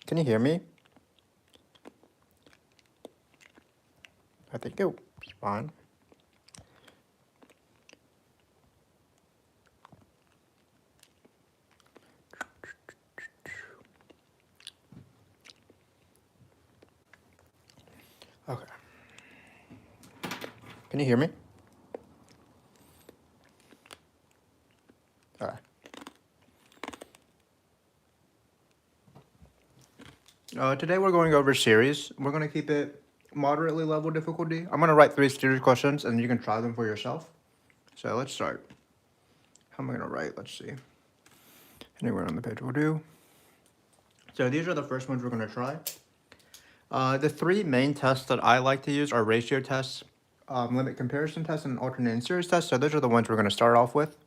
Can you hear me? I think it's fine. Okay. Can you hear me? All right. Today we're going over series. We're going to keep it moderately level difficulty. I'm going to write 3 series questions and you can try them for yourself. So let's start. How am I going to write? Let's see. Anywhere on the page will do. So these are the first ones we're going to try. The 3 main tests that I like to use are ratio tests, limit comparison tests, and alternating series tests. So those are the ones we're going to start off with.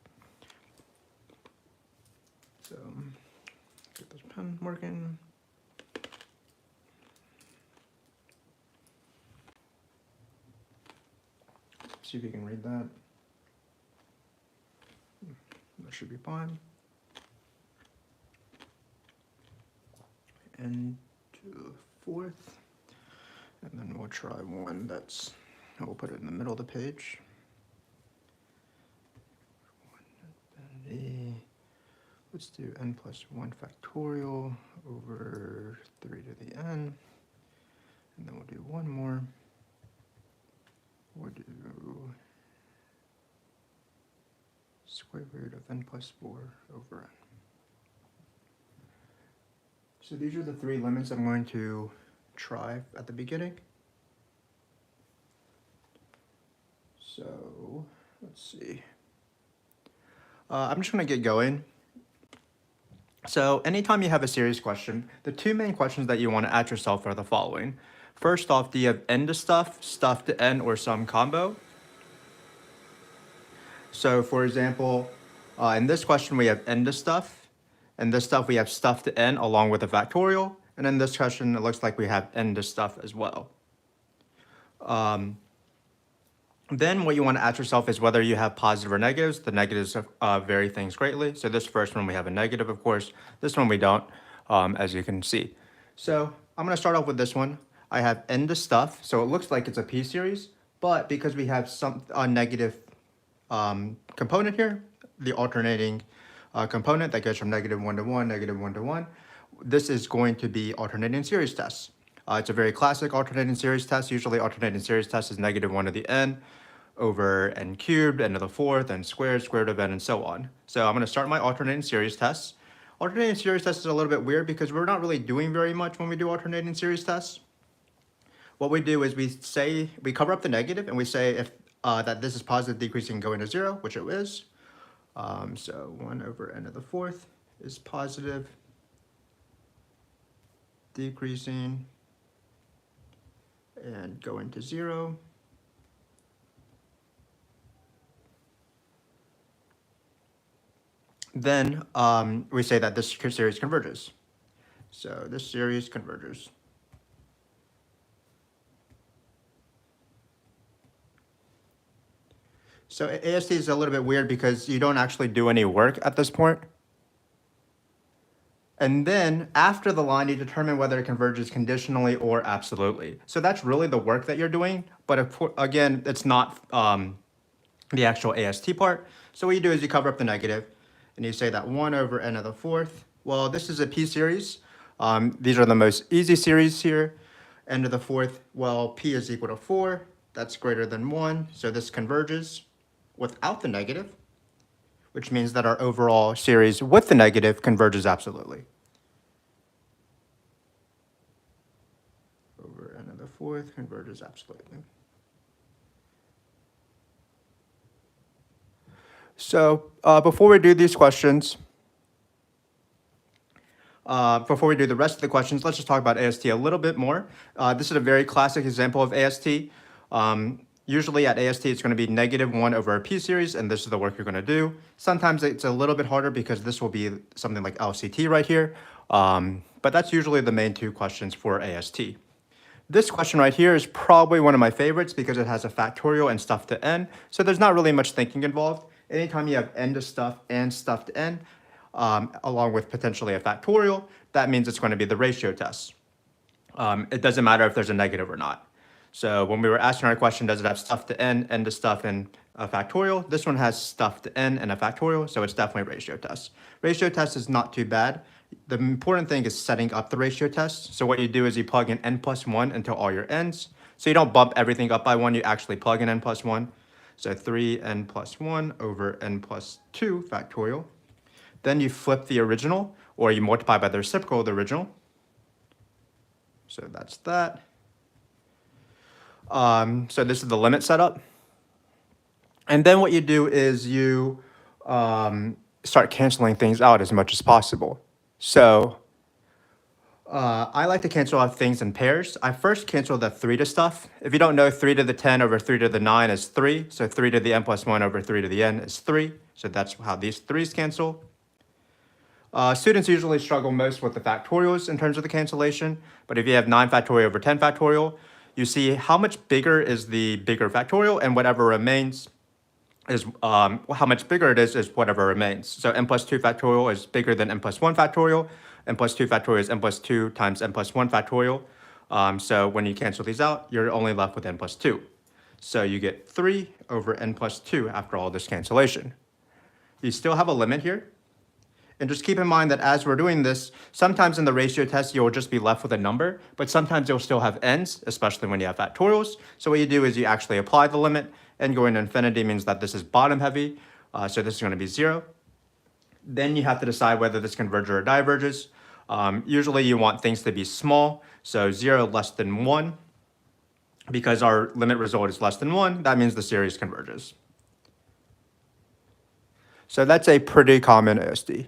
So get this pen working. See if you can read that. That should be fine. And to the 4th. And then we'll try one that's, we'll put it in the middle of the page. Let's do n plus 1 factorial over 3 to the n. And then we'll do one more. We'll do square root of n plus 4 over n. So these are the 3 limits I'm going to try at the beginning. So let's see. I'm just going to get going. So anytime you have a series question, the 2 main questions that you want to ask yourself are the following. First off, do you have n to stuff to n, or some combo? So for example, in this question we have n to stuff. In this stuff we have stuff to n along with a factorial. And in this question it looks like we have n to stuff as well. Then what you want to ask yourself is whether you have positive or negatives. The negatives vary things greatly. So this first one we have a negative, of course. This one we don't, as you can see. So I'm going to start off with this one. I have n to stuff, so it looks like it's a p-series, but because we have a negative component here, the alternating component that goes from -1 to 1, -1 to 1, this is going to be alternating series tests. It's a very classic alternating series test. Usually alternating series test is -1 to the n over n cubed, n to the 4th, n squared, square root of n, and so on. So I'm going to start my alternating series tests. Alternating series test is a little bit weird because we're not really doing very much when we do alternating series tests. What we do is we cover up the negative and we say if that this is positive decreasing going to 0, which it is. So 1 over n to the 4th is positive decreasing and going to 0. Then we say that this series converges. So this series converges. So AST is a little bit weird because you don't actually do any work at this point. And then after the line, you determine whether it converges conditionally or absolutely. So that's really the work that you're doing. But again, it's not the actual AST part. So what you do is you cover up the negative and you say that 1 over n to the 4th. Well, this is a p-series. These are the most easy series here. N to the 4th, well, p is equal to 4. That's greater than 1. So this converges without the negative, which means that our overall series with the negative converges absolutely. Over n to the 4th converges absolutely. So before we do these questions, before we do the rest of the questions, let's just talk about AST a little bit more. This is a very classic example of AST. Usually at AST, it's going to be -1 over a p-series, and this is the work you're going to do. Sometimes it's a little bit harder because this will be something like LCT right here. But that's usually the main 2 questions for AST. This question right here is probably one of my favorites because it has a factorial and stuff to n. So there's not really much thinking involved. Anytime you have n to stuff and stuff to n, along with potentially a factorial, that means it's going to be the ratio test. It doesn't matter if there's a negative or not. So when we were asking our question, does it have stuff to n to stuff in a factorial? This one has stuff to n and a factorial, so it's definitely ratio test. Ratio test is not too bad. The important thing is setting up the ratio test. So what you do is you plug in n plus 1 into all your n's. So you don't bump everything up by 1, you actually plug in n plus 1. So 3n plus 1 over n plus 2 factorial. Then you flip the original, or you multiply by the reciprocal of the original. So that's that. So this is the limit setup. And then what you do is you start canceling things out as much as possible. So I like to cancel out things in pairs. I first cancel the 3 to stuff. If you don't know, 3 to the 10 over 3 to the 9 is 3. So 3 to the n plus 1 over 3 to the n is 3. So that's how these 3's cancel. Students usually struggle most with the factorials in terms of the cancellation, but if you have 9 factorial over 10 factorial, you see how much bigger is the bigger factorial, and whatever remains is how much bigger it is whatever remains. So n plus 2 factorial is bigger than n plus 1 factorial. N plus 2 factorial is n plus 2 times n plus 1 factorial. So when you cancel these out, you're only left with n plus 2. So you get 3 over n plus 2 after all this cancellation. You still have a limit here. And just keep in mind that as we're doing this, sometimes in the ratio test, you'll just be left with a number, but sometimes you'll still have n's, especially when you have factorials. So what you do is you actually apply the limit, and going to infinity means that this is bottom heavy. So this is going to be 0. Then you have to decide whether this converges or diverges. Usually you want things to be small, so 0 less than 1. Because our limit result is less than 1, that means the series converges. So that's a pretty common ASD.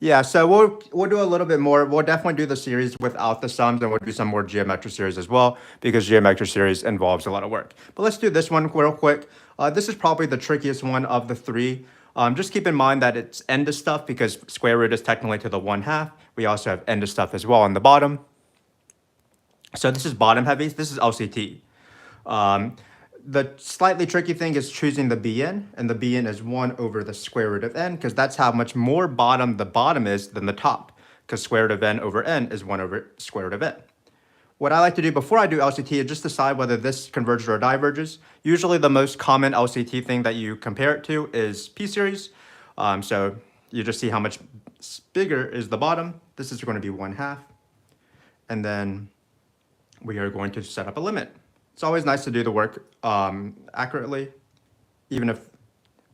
Yeah, so we'll do a little bit more. We'll definitely do the series without the sums, and we'll do some more geometric series as well, because geometric series involves a lot of work. But let's do this one real quick. This is probably the trickiest one of the 3. Just keep in mind that it's n to stuff, because square root is technically to the 1/2. We also have n to stuff as well on the bottom. So this is bottom heavy. This is LCT. The slightly tricky thing is choosing the bn, and the bn is 1 over the square root of n, because that's how much more bottom the bottom is than the top, because square root of n over n is 1 over square root of n. What I like to do before I do LCT is just decide whether this converges or diverges. Usually the most common LCT thing that you compare it to is p-series. So you just see how much bigger is the bottom. This is going to be 1/2. And then we are going to set up a limit. It's always nice to do the work accurately, even if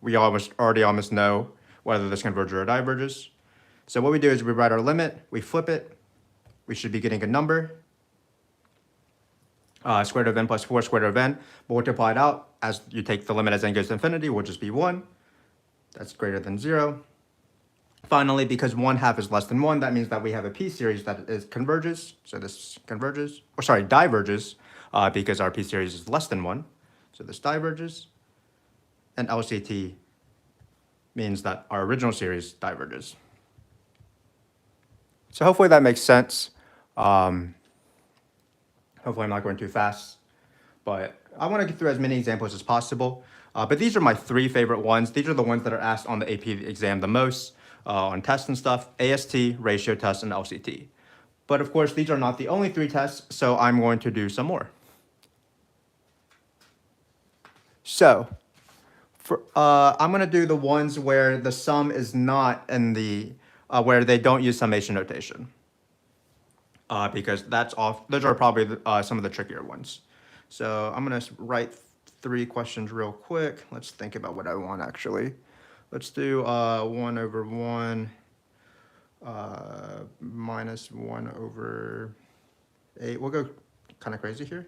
we almost know whether this converges or diverges. So what we do is we write our limit, we flip it, we should be getting a number, square root of n plus 4 square root of n, multiply it out. As you take the limit as n goes to infinity, will just be 1. That's greater than 0. Finally, because 1/2 is less than 1, that means that we have a p-series that is converges. So this converges, or sorry, diverges, because our p-series is less than 1. So this diverges. And LCT means that our original series diverges. So hopefully that makes sense. Hopefully I'm not going too fast. But I want to get through as many examples as possible. But these are my 3 favorite ones. These are the ones that are asked on the AP exam the most, on tests and stuff: AST, ratio test, and LCT. But of course, these are not the only 3 tests, so I'm going to do some more. So I'm going to do the ones where the sum is not in the, where they don't use summation notation. Because those are probably some of the trickier ones. So I'm going to write 3 questions real quick. Let's think about what I want actually. Let's do 1 over 1 minus 1 over 8. We'll go kind of crazy here.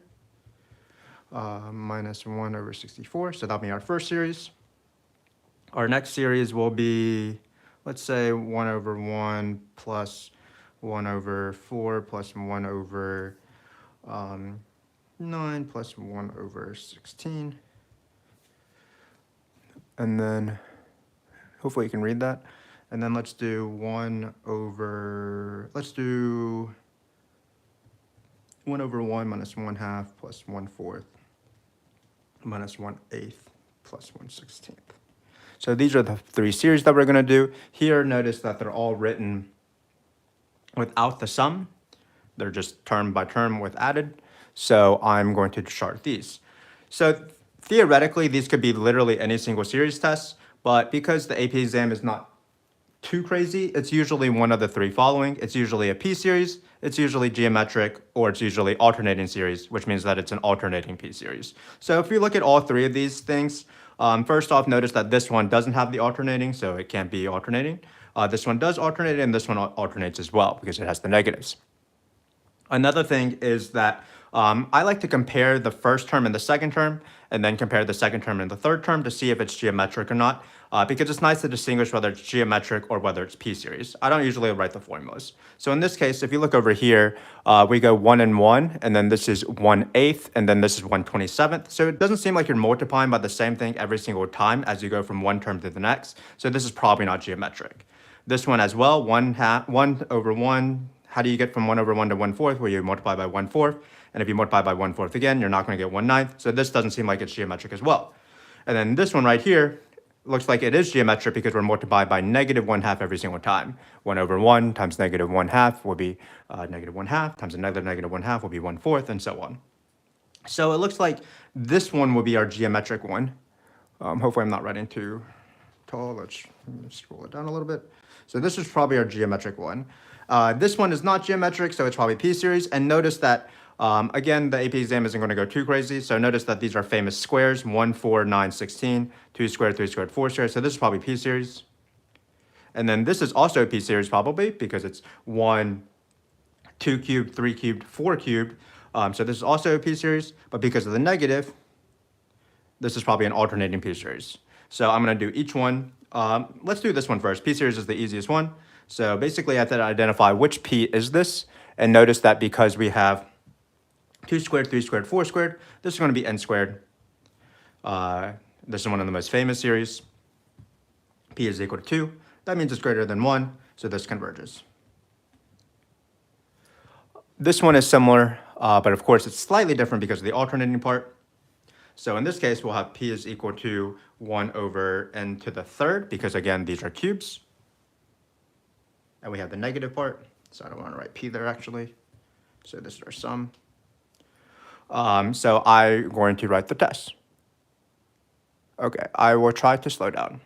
Minus 1 over 64. So that'll be our first series. Our next series will be, let's say, 1 over 1 plus 1 over 4 plus 1 over 9 plus 1 over 16. And then hopefully you can read that. And then let's do 1 over 1 minus 1/2 plus 1/4. minus 1/8 plus 1/16. So these are the three series that we're going to do. Here, notice that they're all written without the sum. They're just term by term with added. So I'm going to chart these. So theoretically, these could be literally any single series test, but because the AP exam is not too crazy, it's usually one of the three following. It's usually a p-series, it's usually geometric, or it's usually alternating series, which means that it's an alternating p-series. So if you look at all three of these things, first off, notice that this one doesn't have the alternating, so it can't be alternating. This one does alternate, and this one alternates as well because it has the negatives. Another thing is that I like to compare the first term and the second term, and then compare the second term and the third term to see if it's geometric or not, because it's nice to distinguish whether it's geometric or whether it's p-series. I don't usually write the formulas. So in this case, if you look over here, we go 1 and 1, and then this is 1/8, and then this is 1/27. So it doesn't seem like you're multiplying by the same thing every single time as you go from one term to the next. So this is probably not geometric. This one as well, 1/1. How do you get from 1/1 to 1/4? Well, you multiply by 1/4. And if you multiply by 1/4 again, you're not going to get 1/9. So this doesn't seem like it's geometric as well. And then this one right here looks like it is geometric because we're multiplied by -1/2 every single time. 1/1 times -1/2 will be -1/2 times another -1/2 will be 1/4, and so on. So it looks like this one will be our geometric one. Hopefully I'm not writing too tall. Let's scroll it down a little bit. So this is probably our geometric one. This one is not geometric, so it's probably p-series. And notice that, again, the AP exam isn't going to go too crazy. So notice that these are famous squares, 1, 4, 9, 16, 2 squared, 3 squared, 4 squared. So this is probably p-series. And then this is also p-series probably because it's 1, 2 cubed, 3 cubed, 4 cubed. So this is also a p-series, but because of the negative, this is probably an alternating p-series. So I'm going to do each one. Let's do this one first. P-series is the easiest one. So basically, I have to identify which p is this. And notice that because we have 2 squared, 3 squared, 4 squared, this is going to be n squared. This is one of the most famous series. P is equal to 2. That means it's greater than 1, so this converges. This one is similar, but of course, it's slightly different because of the alternating part. So in this case, we'll have p is equal to 1 over n to the third, because again, these are cubes. And we have the negative part, so I don't want to write p there actually. So this is our sum. So I'm going to write the test. Okay, I will try to slow down.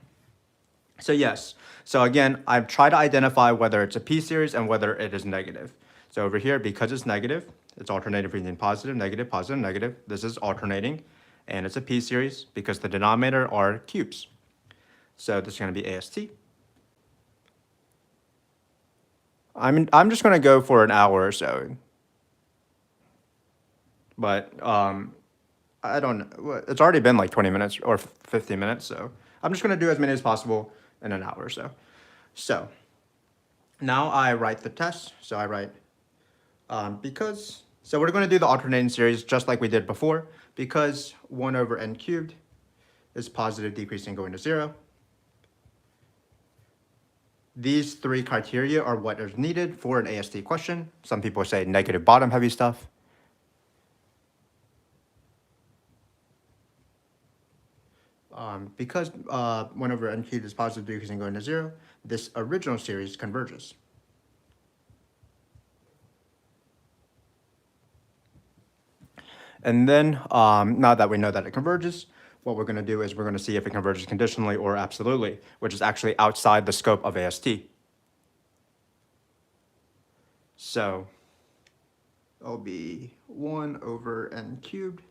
So yes, so again, I've tried to identify whether it's a p-series and whether it is negative. So over here, because it's negative, it's alternating between positive, negative, positive, negative. This is alternating, and it's a p-series because the denominator are cubes. So this is going to be AST. I'm just going to go for an hour or so. But I don't know. It's already been like 20 minutes or 15 minutes, so I'm just going to do as many as possible in an hour or so. So now I write the test. So I write so we're going to do the alternating series just like we did before, because 1 over n cubed is positive, decreasing, going to 0. These three criteria are what is needed for an AST question. Some people say negative bottom heavy stuff. Because 1 over n cubed is positive, decreasing, going to 0, this original series converges. And then, now that we know that it converges, what we're going to do is we're going to see if it converges conditionally or absolutely, which is actually outside the scope of AST. So it'll be 1 over n cubed.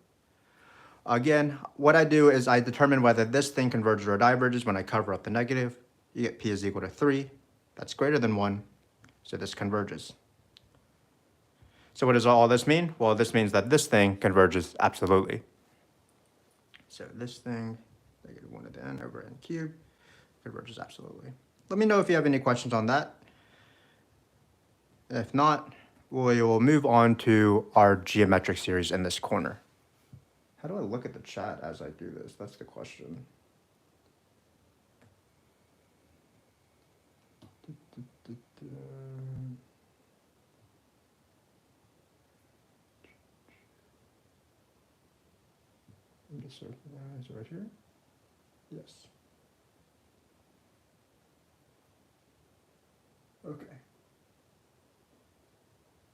Again, what I do is I determine whether this thing converges or diverges when I cover up the negative. You get p is equal to 3. That's greater than 1, so this converges. So what does all this mean? Well, this means that this thing converges absolutely. So this thing, negative 1 to the n over n cubed, converges absolutely. Let me know if you have any questions on that. If not, we will move on to our geometric series in this corner. How do I look at the chat as I do this? That's the question. Just circle that right here. Yes. Okay.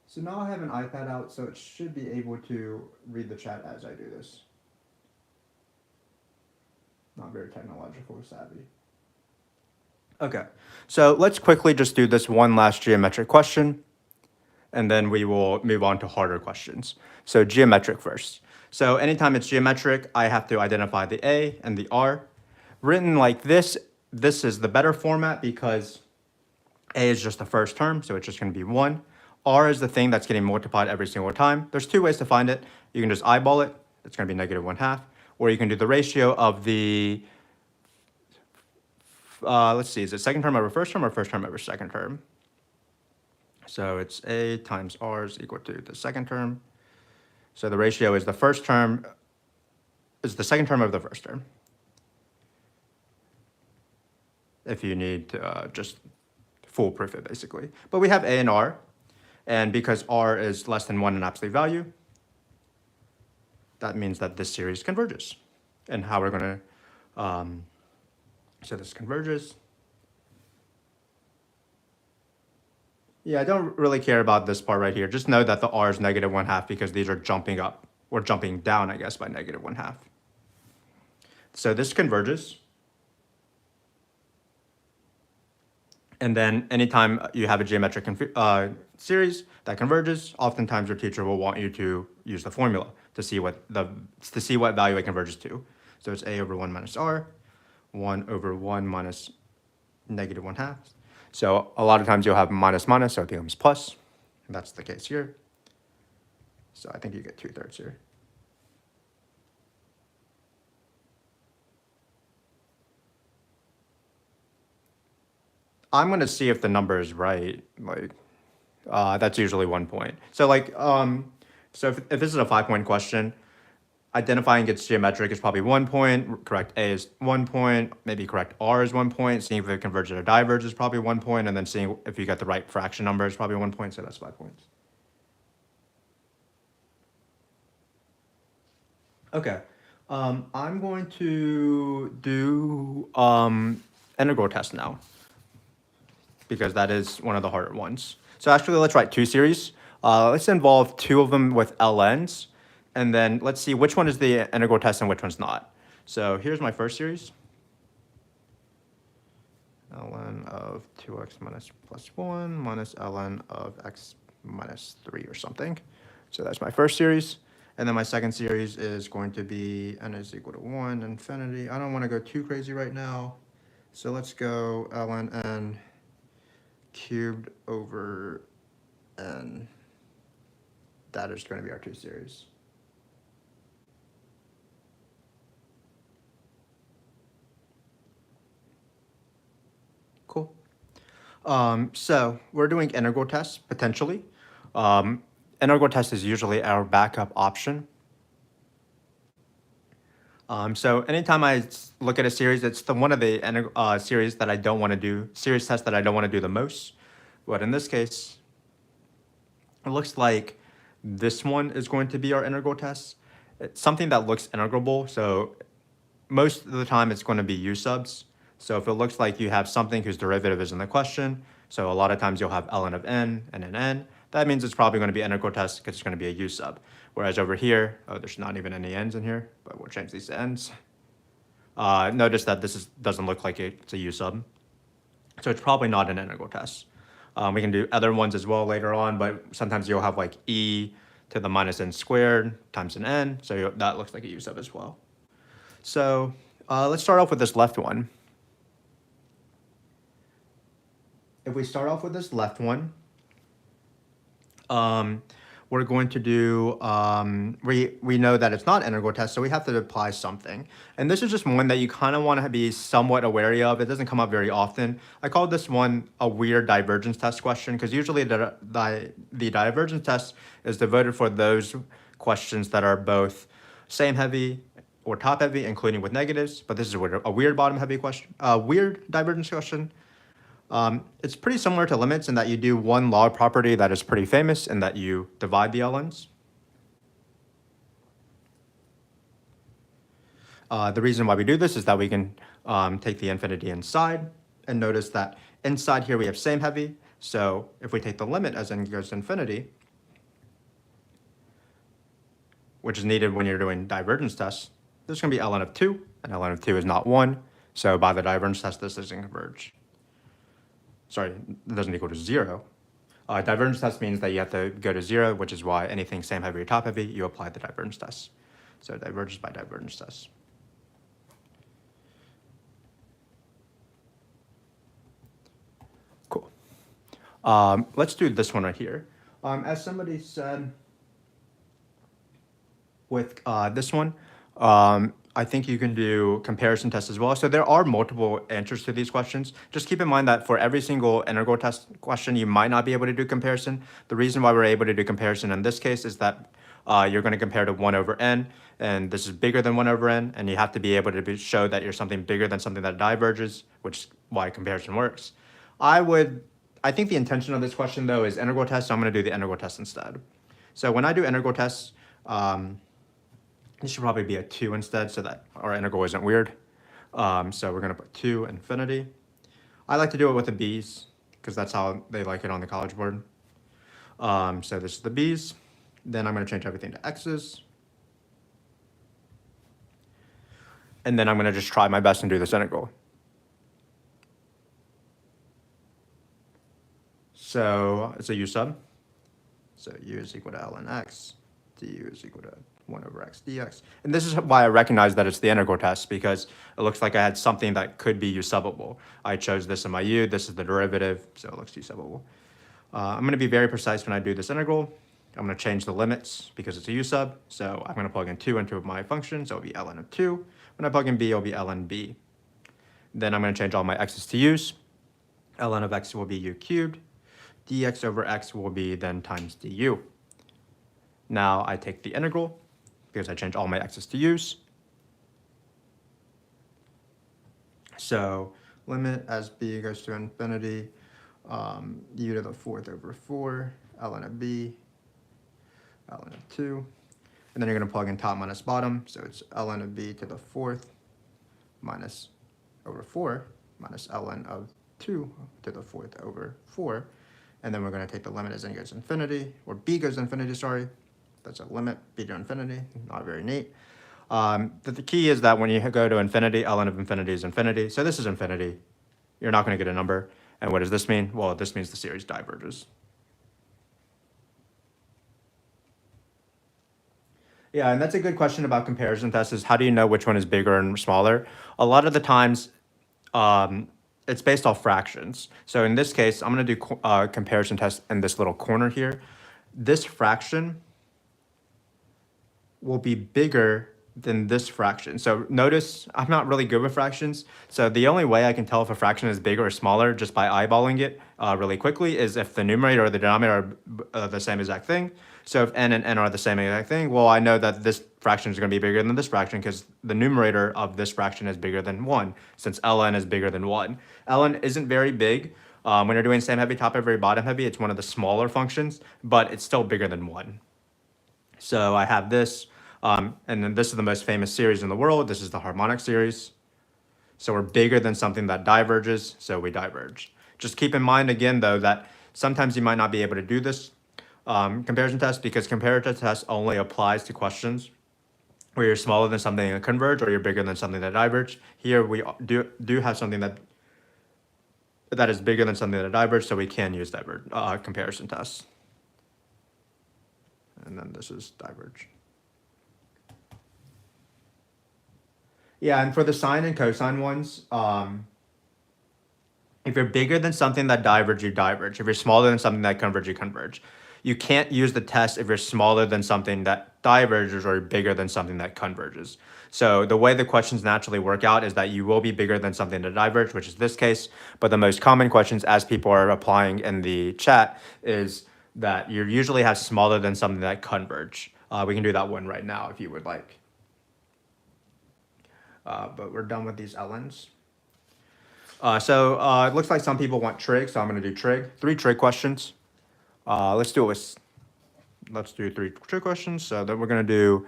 So now I have an iPad out, so it should be able to read the chat as I do this. Not very technological savvy. Okay, so let's quickly just do this one last geometric question, and then we will move on to harder questions. So geometric first. So anytime it's geometric, I have to identify the A and the R. Written like this is the better format because A is just the first term, so it's just going to be 1. R is the thing that's getting multiplied every single time. There's two ways to find it. You can just eyeball it. It's going to be negative 1/2. Or you can do the ratio of the, let's see, is it second term over first term or first term over second term? So it's A times R is equal to the second term. So the ratio is the first term, is the second term of the first term. If you need to just foolproof it, basically. But we have A and R. And because R is less than 1 in absolute value, that means that this series converges. And how we're going to, so this converges. Yeah, I don't really care about this part right here. Just know that the R is negative 1/2 because these are jumping up, or jumping down, I guess, by negative 1/2. So this converges. And then anytime you have a geometric series that converges, oftentimes your teacher will want you to use the formula to see what value it converges to. So it's A over 1 minus R, 1 over 1 minus negative 1/2. So a lot of times you'll have minus minus, so it becomes plus. And that's the case here. So I think you get 2/3 here. I'm going to see if the number is right. Like, that's usually 1 point. So like, so if this is a 5-point question, identifying its geometric is probably 1 point. Correct A is 1 point. Maybe correct R is 1 point. Seeing if it converges or diverges is probably 1 point, and then seeing if you get the right fraction number is probably 1 point. So that's 5 points. Okay. I'm going to do integral test now, because that is one of the harder ones. So actually, let's write 2 series. Let's involve 2 of them with ln's, and then let's see which one is the integral test and which one's not. So here's my first series. ln of 2x minus plus 1 minus ln of x minus 3 or something. So that's my first series. And then my second series is going to be n is equal to 1, infinity. I don't want to go too crazy right now. So let's go ln n cubed over n. That is going to be our 2 series. Cool. So we're doing integral tests, potentially. Integral test is usually our backup option. So anytime I look at a series, it's one of the series that I don't want to do, series tests that I don't want to do the most. But in this case, it looks like this one is going to be our integral test. It's something that looks integrable, so most of the time it's going to be u subs. So if it looks like you have something whose derivative is in the question, so a lot of times you'll have ln of n and an n, that means it's probably going to be an integral test because it's going to be a u sub. Whereas over here, oh, there's not even any n's in here, but we'll change these to n's. Notice that this doesn't look like it's a u sub. So it's probably not an integral test. We can do other ones as well later on, but sometimes you'll have like e to the minus n squared times an n, so that looks like a u sub as well. So let's start off with this left one. If we start off with this left one, we're going to do, we know that it's not an integral test, so we have to apply something. And this is just one that you kind of want to be somewhat wary of. It doesn't come up very often. I call this one a weird divergence test question, because usually the divergence test is devoted for those questions that are both same heavy or top heavy, including with negatives. But this is a weird bottom heavy question, a weird divergence question. It's pretty similar to limits in that you do one log property that is pretty famous in that you divide the ln's. The reason why we do this is that we can take the infinity inside, and notice that inside here we have same heavy. So if we take the limit as n goes to infinity, which is needed when you're doing divergence tests, this is going to be ln of 2, and ln of 2 is not 1. So by the divergence test, this doesn't converge. Sorry, it doesn't equal to 0. Divergence test means that you have to go to 0, which is why anything same heavy or top heavy, you apply the divergence test. So diverges by divergence test. Cool. Let's do this one right here. As somebody said with this one, I think you can do comparison tests as well. So there are multiple answers to these questions. Just keep in mind that for every single integral test question, you might not be able to do comparison. The reason why we're able to do comparison in this case is that you're going to compare to 1 over n, and this is bigger than 1 over n, and you have to be able to show that you're something bigger than something that diverges, which is why comparison works. I think the intention of this question, though, is integral test, so I'm going to do the integral test instead. So when I do integral tests, this should probably be a 2 instead so that our integral isn't weird. So we're going to put 2 infinity. I like to do it with the b's because that's how they like it on the College Board. So this is the b's. Then I'm going to change everything to x's. And then I'm going to just try my best and do this integral. So it's a u sub. So u is equal to ln x. Du is equal to 1 over x dx. And this is why I recognize that it's the integral test, because it looks like I had something that could be u subbable. I chose this in my u, this is the derivative, so it looks u subbable. I'm going to be very precise when I do this integral. I'm going to change the limits because it's a u sub, so I'm going to plug in 2 into my function, so it'll be ln of 2. When I plug in b, it'll be ln b. Then I'm going to change all my x's to u's. Ln of x will be u cubed. Dx over x will be then times du. Now I take the integral, because I change all my x's to u's. So limit as b goes to infinity, u to the 4th over 4, ln of b, ln of 2. And then you're going to plug in top minus bottom, so it's ln of b to the 4th minus over 4 minus ln of 2 to the 4th over 4. And then we're going to take the limit as n goes to infinity, or b goes to infinity, sorry. That's a limit, b to infinity, not very neat. The key is that when you go to infinity, ln of infinity is infinity. So this is infinity. You're not going to get a number. And what does this mean? Well, this means the series diverges. Yeah, and that's a good question about comparison tests, is how do you know which one is bigger and smaller? A lot of the times, it's based off fractions. So in this case, I'm going to do comparison test in this little corner here. This fraction will be bigger than this fraction. So notice I'm not really good with fractions. So the only way I can tell if a fraction is bigger or smaller just by eyeballing it really quickly is if the numerator or the denominator are the same exact thing. So if n and n are the same exact thing, well, I know that this fraction is going to be bigger than this fraction because the numerator of this fraction is bigger than 1, since ln is bigger than 1. ln isn't very big. When you're doing same heavy, top heavy, bottom heavy, it's one of the smaller functions, but it's still bigger than 1. So I have this, and then this is the most famous series in the world. This is the harmonic series. So we're bigger than something that diverges, so we diverge. Just keep in mind again, though, that sometimes you might not be able to do this comparison test because comparative test only applies to questions where you're smaller than something that converge or you're bigger than something that diverge. Here we do have something that is bigger than something that diverge, so we can use comparison tests. And then this is diverge. Yeah, and for the sine and cosine ones, if you're bigger than something that diverge, you diverge. If you're smaller than something that converge, you converge. You can't use the test if you're smaller than something that diverges or bigger than something that converges. So the way the questions naturally work out is that you will be bigger than something that diverge, which is this case. But the most common questions, as people are applying in the chat, is that you usually have smaller than something that converge. We can do that one right now if you would like. But we're done with these ln's. So it looks like some people want trig, so I'm going to do trig. 3 trig questions. Let's do 3 trig questions. So then we're going to do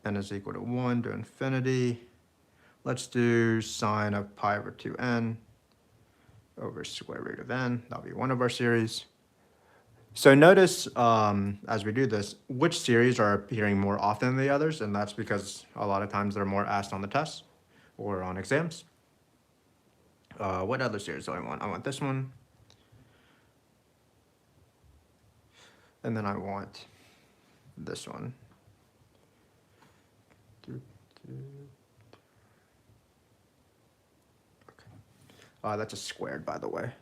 n is equal to 1 to infinity. Let's do sine of pi over 2n over square root of n. That'll be one of our series. So notice as we do this, which series are appearing more often than the others, and that's because a lot of times they're more asked on the test or on exams. What other series do I want? I want this one. And then I want this one. Okay. That's a squared, by the way.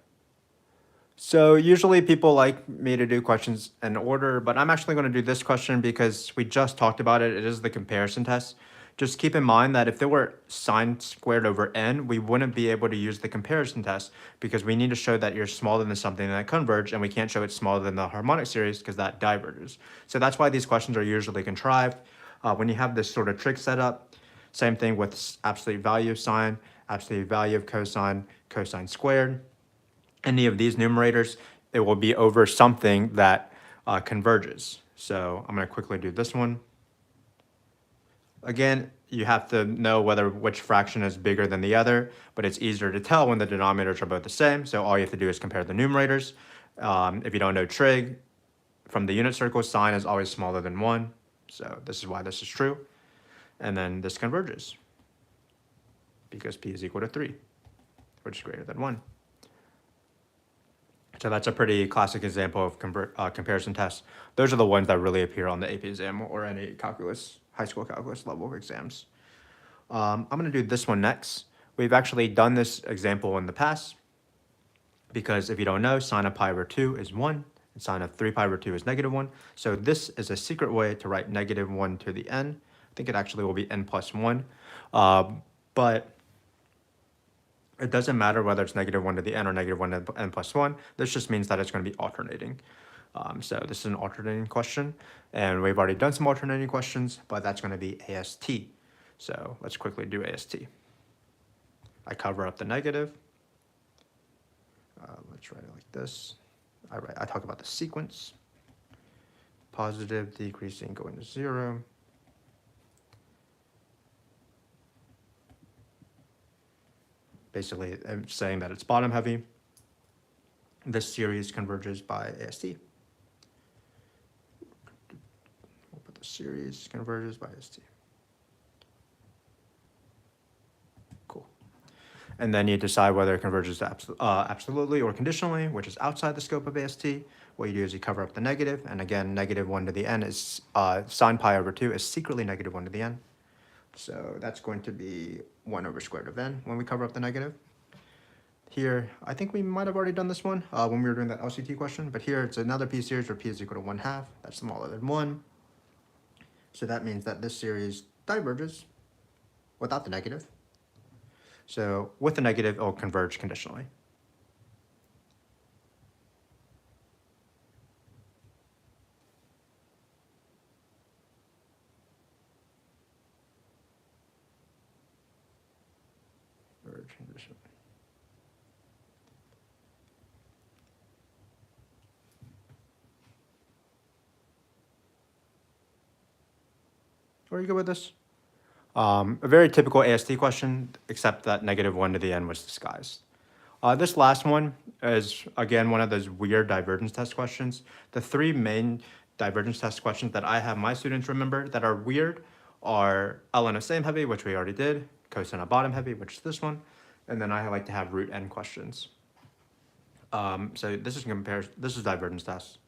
So usually people like me to do questions in order, but I'm actually going to do this question because we just talked about it. It is the comparison test. Just keep in mind that if there were sine squared over n, we wouldn't be able to use the comparison test because we need to show that you're smaller than something that converge, and we can't show it's smaller than the harmonic series because that diverges. So that's why these questions are usually contrived. When you have this sort of trick set up, same thing with absolute value of sine, absolute value of cosine, cosine squared. Any of these numerators, it will be over something that converges. So I'm going to quickly do this one. Again, you have to know which fraction is bigger than the other, but it's easier to tell when the denominators are both the same. So all you have to do is compare the numerators. If you don't know trig, from the unit circle, sine is always smaller than 1. So this is why this is true. And then this converges because p is equal to 3, which is greater than 1. So that's a pretty classic example of comparison tests. Those are the ones that really appear on the AP exam or any calculus, high school calculus level exams. I'm going to do this one next. We've actually done this example in the past because if you don't know, sine of pi over 2 is 1 and sine of 3 pi over 2 is negative 1. So this is a secret way to write negative 1 to the n. I think it actually will be n plus 1. But it doesn't matter whether it's negative 1 to the n or negative 1 to n plus 1. This just means that it's going to be alternating. So this is an alternating question, and we've already done some alternating questions, but that's going to be AST. So let's quickly do AST. I cover up the negative. Let's write it like this. I talk about the sequence. Positive, decreasing, going to 0. Basically, I'm saying that it's bottom heavy. This series converges by AST. We'll put the series converges by AST. Cool. And then you decide whether it converges absolutely or conditionally, which is outside the scope of AST. What you do is you cover up the negative, and again, negative 1 to the n is sine pi over 2 is secretly negative 1 to the n. So that's going to be 1 over square root of n when we cover up the negative. Here, I think we might have already done this one when we were doing that LCT question, but here it's another p series where p is equal to 1/2. That's smaller than 1. So that means that this series diverges without the negative. So with the negative, it will converge conditionally. Converge conditionally. Are you good with this? A very typical AST question, except that negative 1 to the n was disguised. This last one is, again, one of those weird divergence test questions. The three main divergence test questions that I have my students remember that are weird are ln of same heavy, which we already did, cosine of bottom heavy, which is this one, and then I like to have root n questions. So this is divergence test.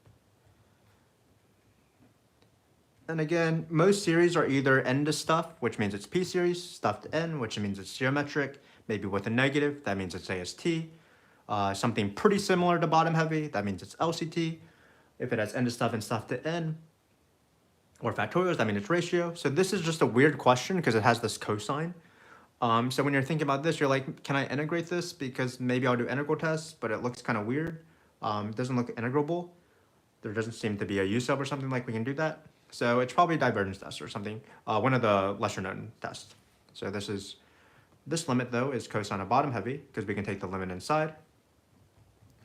And again, most series are either n to stuff, which means it's p series, stuff to n, which means it's geometric, maybe with a negative, that means it's AST. Something pretty similar to bottom heavy, that means it's LCT. If it has n to stuff and stuff to n, or factorials, that means it's ratio. So this is just a weird question because it has this cosine. So when you're thinking about this, you're like, can I integrate this? Because maybe I'll do integral tests, but it looks kind of weird. It doesn't look integrable. There doesn't seem to be a use of or something like we can do that. So it's probably a divergence test or something, one of the lesser known tests. So this limit though is cosine of bottom heavy because we can take the limit inside.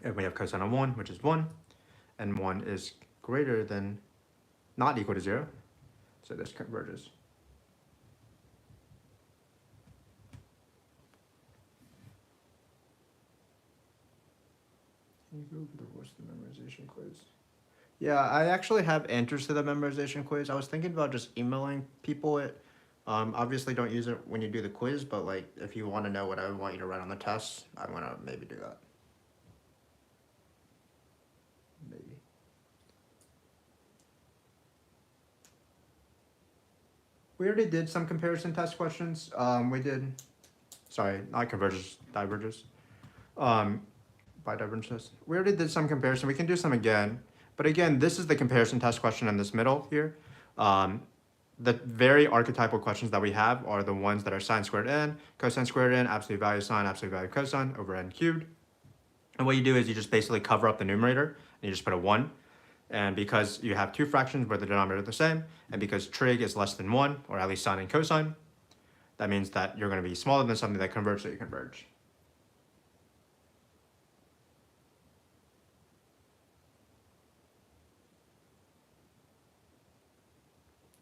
And we have cosine of 1, which is 1, and 1 is greater than, not equal to 0. So this converges. You go over the rest of the memorization quiz. Yeah, I actually have answers to the memorization quiz. I was thinking about just emailing people it. Obviously, don't use it when you do the quiz, but like if you want to know what I want you to write on the test, I'm gonna maybe do that. Maybe. We already did some comparison test questions. We did, sorry, not converges, diverges. Um, by divergence. We already did some comparison. We can do some again. But again, this is the comparison test question in this middle here. The very archetypal questions that we have are the ones that are sine squared n, cosine squared n, absolute value sine, absolute value cosine over n cubed. And what you do is you just basically cover up the numerator and you just put a 1. And because you have two fractions where the denominator are the same, and because trig is less than 1, or at least sine and cosine, that means that you're going to be smaller than something that converges, so you converge.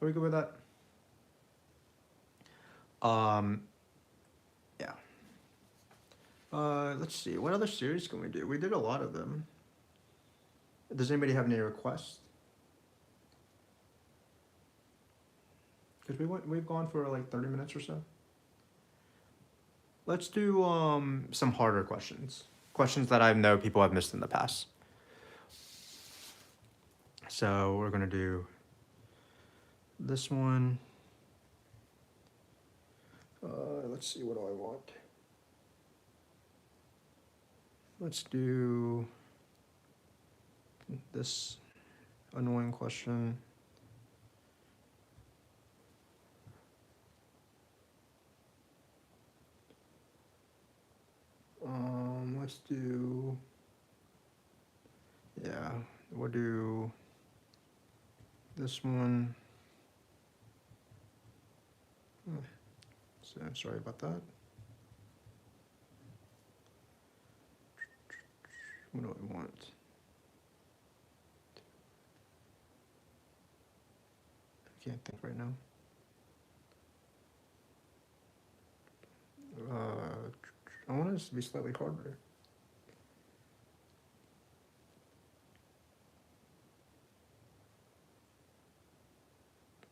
Are we good with that? Yeah. Let's see. What other series can we do? We did a lot of them. Does anybody have any requests? Because we've gone for like 30 minutes or so. Let's do some harder questions. Questions that I know people have missed in the past. So we're gonna do this one. Let's see, what do I want? Let's do this annoying question. Let's do, yeah, we'll do this one. So sorry about that. What do I want? I can't think right now. I want this to be slightly harder.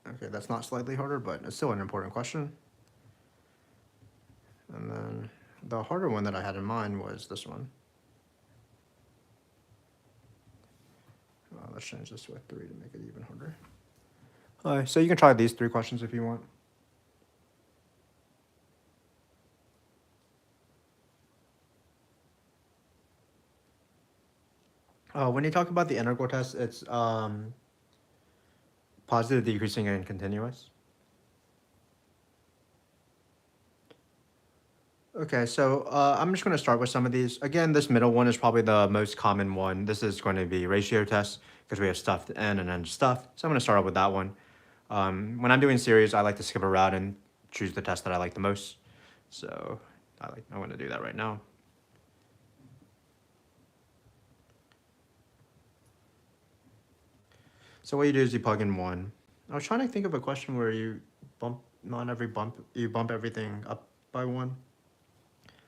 Okay, that's not slightly harder, but it's still an important question. And then the harder one that I had in mind was this one. Let's change this to a 3 to make it even harder. So you can try these 3 questions if you want. When you talk about the integral test, it's positive, decreasing, and continuous. Okay, so I'm just going to start with some of these. Again, this middle one is probably the most common one. This is going to be ratio tests because we have stuff to n and n stuff. So I'm going to start off with that one. When I'm doing series, I like to skip around and choose the test that I like the most. So I'm going to do that right now. So what you do is you plug in 1. I was trying to think of a question where you bump everything up by 1.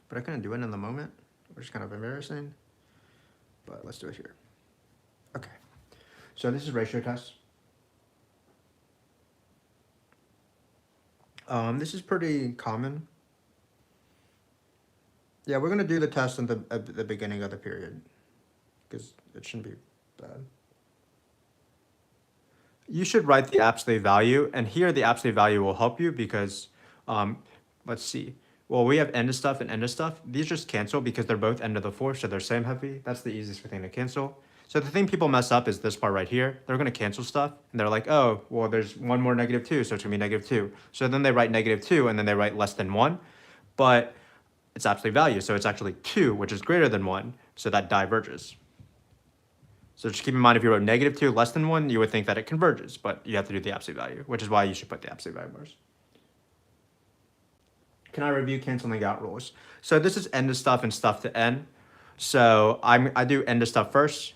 But I couldn't do it in the moment, which is kind of embarrassing. But let's do it here. Okay. So this is ratio test. This is pretty common. Yeah, we're going to do the test at the beginning of the period because it shouldn't be bad. You should write the absolute value, and here the absolute value will help you because, let's see. Well, we have end of stuff and end of stuff. These just cancel because they're both end of the 4, so they're same heavy. That's the easiest thing to cancel. So the thing people mess up is this part right here. They're going to cancel stuff, and they're like, oh, well, there's one more -2, so it's going to be -2. So then they write -2, and then they write less than 1. But it's absolute value, so it's actually 2, which is greater than 1, so that diverges. So just keep in mind, if you wrote -2 less than 1, you would think that it converges, but you have to do the absolute value, which is why you should put the absolute value bars. Can I review canceling out rules? So this is end of stuff and stuff to n. So I do end of stuff first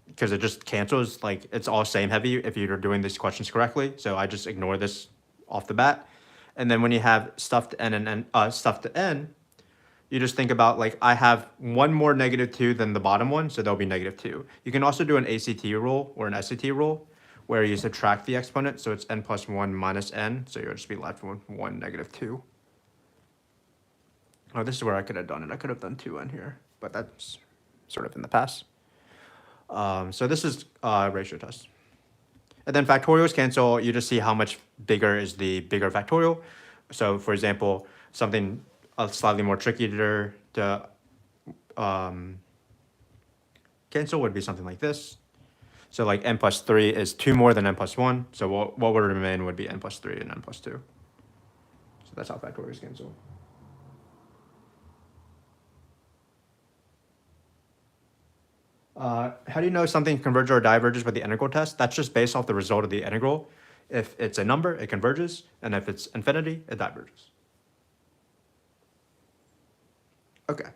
because it just cancels, like it's all same heavy if you're doing these questions correctly. So I just ignore this off the bat. And then when you have stuff to n and stuff to n, you just think about like I have one more -2 than the bottom one, so there'll be -2. You can also do an ACT rule or an SAT rule where you subtract the exponent, so it's n plus 1 minus n, so you'll just be left with 1 -2. Oh, this is where I could have done it. I could have done 2n here, but that's sort of in the past. So this is ratio test. And then factorials cancel. You just see how much bigger is the bigger factorial. So for example, something slightly more trickier to cancel would be something like this. So like n plus 3 is 2 more than n plus 1. So what would remain would be n plus 3 and n plus 2. So that's how factorials cancel. How do you know something converges or diverges with the integral test? That's just based off the result of the integral. If it's a number, it converges, and if it's infinity, it diverges. Okay.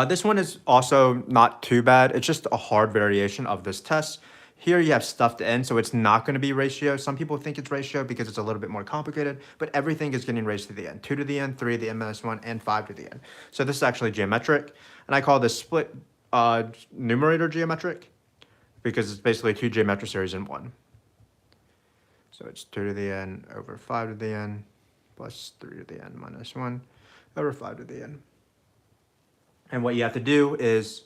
This one is also not too bad. It's just a hard variation of this test. Here you have stuff to n, so it's not going to be ratio. Some people think it's ratio because it's a little bit more complicated, but everything is getting raised to the n. 2 to the n, 3 to the n minus 1, and 5 to the n. So this is actually geometric, and I call this split numerator geometric because it's basically 2 geometric series in one. So it's 2 to the n over 5 to the n plus 3 to the n minus 1 over 5 to the n. And what you have to do is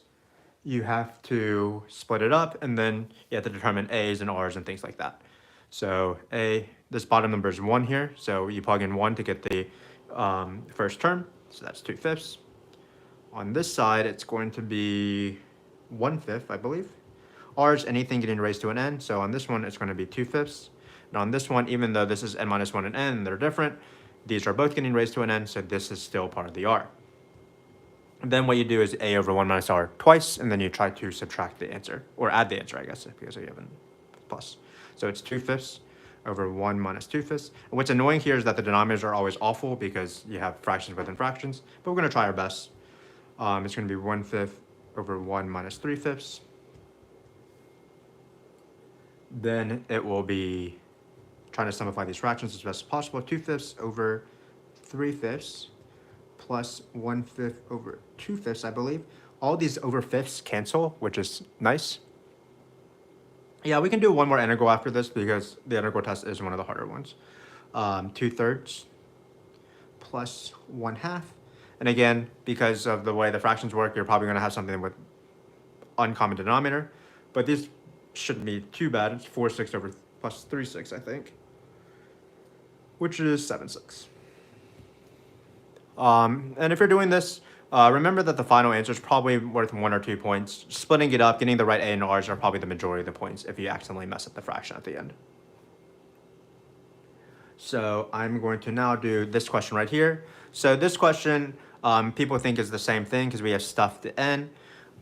you have to split it up, and then you have to determine a's and r's and things like that. So this bottom number is 1 here, so you plug in 1 to get the first term, so that's 2/5. On this side, it's going to be 1/5, I believe. R is anything getting raised to an n, so on this one, it's going to be 2/5. And on this one, even though this is n minus 1 and n, they're different, these are both getting raised to an n, so this is still part of the r. And then what you do is a over 1 minus r twice, and then you try to subtract the answer, or add the answer, I guess, because you have a plus. So it's 2/5 over 1 minus 2/5. And what's annoying here is that the denominators are always awful because you have fractions within fractions, but we're going to try our best. It's going to be 1/5 over 1 minus 3/5. Then it will be trying to simplify these fractions as best as possible. 2/5 over 3/5 plus 1/5 over 2/5, I believe. All these over fifths cancel, which is nice. Yeah, we can do one more integral after this because the integral test is one of the harder ones. 2/3 plus 1/2. And again, because of the way the fractions work, you're probably going to have something with uncommon denominator. But this shouldn't be too bad. It's 4/6 over plus 3/6, I think, which is 7/6. And if you're doing this, remember that the final answer is probably worth 1 or 2 points. Splitting it up, getting the right a and r's are probably the majority of the points if you accidentally mess up the fraction at the end. So I'm going to now do this question right here. So this question, people think is the same thing because we have stuff to n,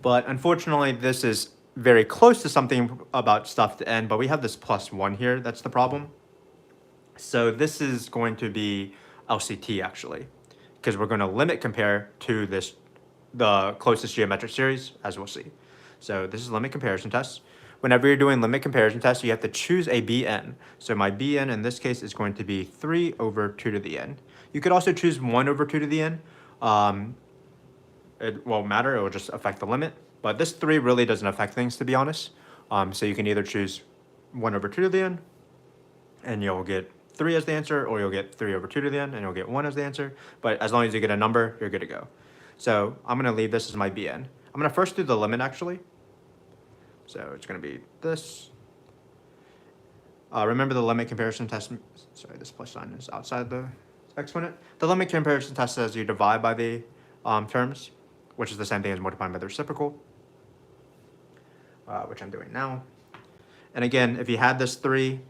but unfortunately this is very close to something about stuff to n, but we have this +1 here. That's the problem. So this is going to be LCT actually, because we're going to limit compare to the closest geometric series, as we'll see. So this is limit comparison test. Whenever you're doing limit comparison tests, you have to choose a bn. So my bn in this case is going to be 3 over 2 to the n. You could also choose 1 over 2 to the n. It won't matter, it will just affect the limit. But this 3 really doesn't affect things, to be honest. So you can either choose 1 over 2 to the n, and you'll get 3 as the answer, or you'll get 3 over 2 to the n, and you'll get 1 as the answer. But as long as you get a number, you're good to go. So I'm going to leave this as my bn. I'm going to first do the limit, actually. So it's going to be this. Remember the limit comparison test. Sorry, this plus sign is outside the exponent. The limit comparison test says you divide by the terms, which is the same thing as multiplying by the reciprocal, which I'm doing now. And again, if you had this 3,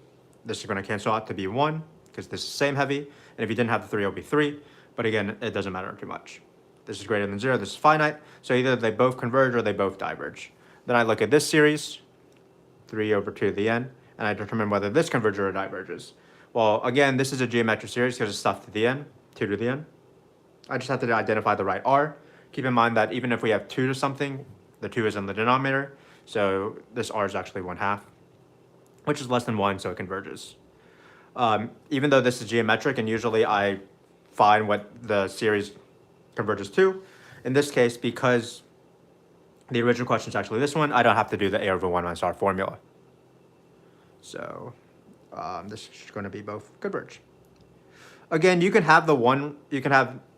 this is going to cancel out to be 1 because this is same heavy. And if you didn't have the 3, it'll be 3. But again, it doesn't matter too much. This is greater than 0. This is finite. So either they both converge or they both diverge. Then I look at this series, 3 over 2 to the n, and I determine whether this converges or diverges. Well, again, this is a geometric series because it's stuff to the n, 2 to the n. I just have to identify the right r. Keep in mind that even if we have 2 to something, the 2 is in the denominator. So this r is actually 1/2, which is less than 1, so it converges. Even though this is geometric, and usually I find what the series converges to. In this case, because the original question is actually this one, I don't have to do the a over 1 minus r formula. So this is going to be both converge. Again, you can have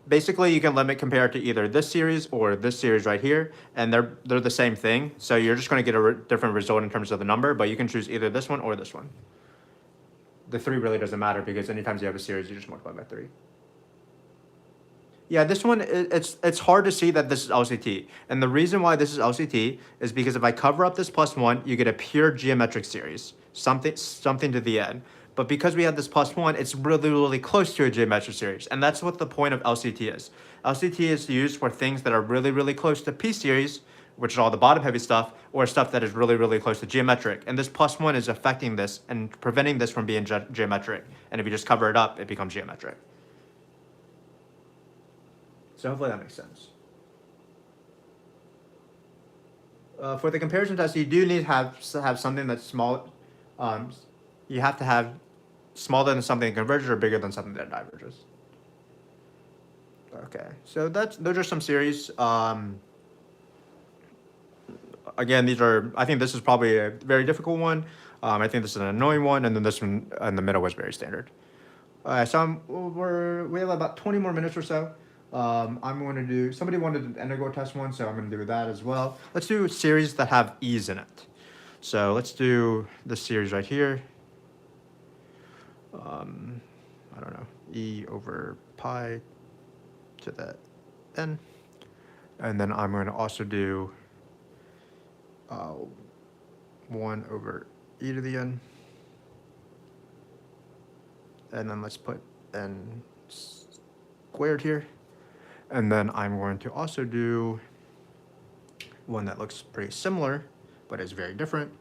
basically you can limit compare to either this series or this series right here, and they're the same thing. So you're just going to get a different result in terms of the number, but you can choose either this one or this one. The 3 really doesn't matter because anytime you have a series, you just multiply by 3. Yeah, this one, it's hard to see that this is LCT. And the reason why this is LCT is because if I cover up this plus 1, you get a pure geometric series, something to the n. But because we have this plus 1, it's really, really close to a geometric series. And that's what the point of LCT is. LCT is used for things that are really, really close to P series, which is all the bottom heavy stuff, or stuff that is really, really close to geometric. And this plus 1 is affecting this and preventing this from being geometric. And if you just cover it up, it becomes geometric. So hopefully that makes sense. For the comparison test, you do need to have something that's small. You have to have smaller than something that converges or bigger than something that diverges. Okay, so those are some series. Again, I think this is probably a very difficult one. I think this is an annoying one, and then this one in the middle was very standard. So we have about 20 more minutes or so. I'm going to do, somebody wanted an integral test one, so I'm going to do that as well. Let's do a series that have e's in it. So let's do this series right here. I don't know, e over pi to the n. And then I'm going to also do 1 over e to the n. And then let's put n squared here. And then I'm going to also do one that looks pretty similar, but is very different.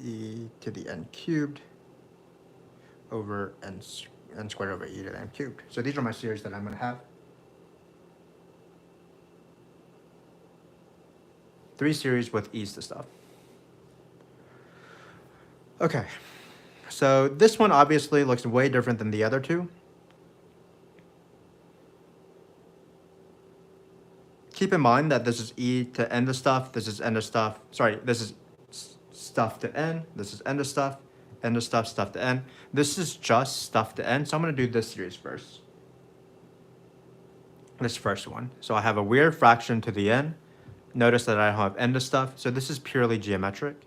E to the n cubed over n squared over e to the n cubed. So these are my series that I'm going to have. 3 series with e's to stuff. Okay, so this one obviously looks way different than the other two. Keep in mind that this is e to n to stuff, this is n to stuff, sorry, this is stuff to n, this is n to stuff to n. This is just stuff to n, so I'm going to do this series first. This first one. So I have a weird fraction to the n. Notice that I don't have n to stuff, so this is purely geometric.